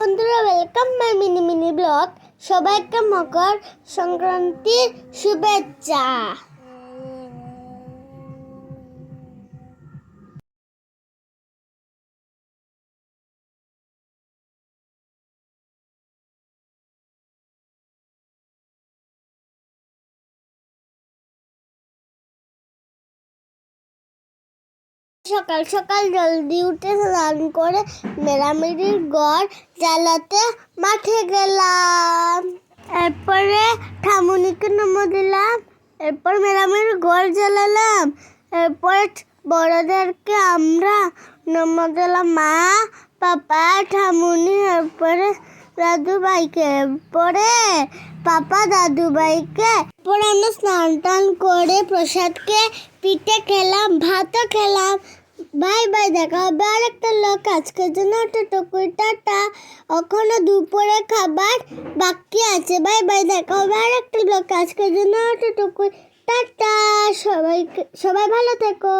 বন্ধুরা, welcome my mini mini blog. সবাইকে মকর সংক্রান্তির শুভেচ্ছা। সকাল সকাল জলদি উঠে স্নান করে মেরামেরির ঘর জ্বালাতে মাঠে গেলাম। এরপরে ঠামুনিকে নমো দিলাম। এরপর মেরামেরির ঘর জ্বালালাম। এরপর বড়দেরকে আমরা নমো দিলাম, মা, পাপা, ঠামুনি, এরপরে দাদু ভাইকে, এরপরে পাপা দাদু ভাইকে। এরপর আমরা স্নান টান করে প্রসাদকে পিঠে খেলাম, ভাতও খেলাম। বাই বাই, দেখা হবে আর একটা লোক। আজকের জন্য টুকুই টাটা। এখনো দুপুরে খাবার বাকি আছে। বাই বাই, দেখা হবে আর একটা লোক। আজকের জন্য টুকুই টাটা। সবাই ভালো থেকো।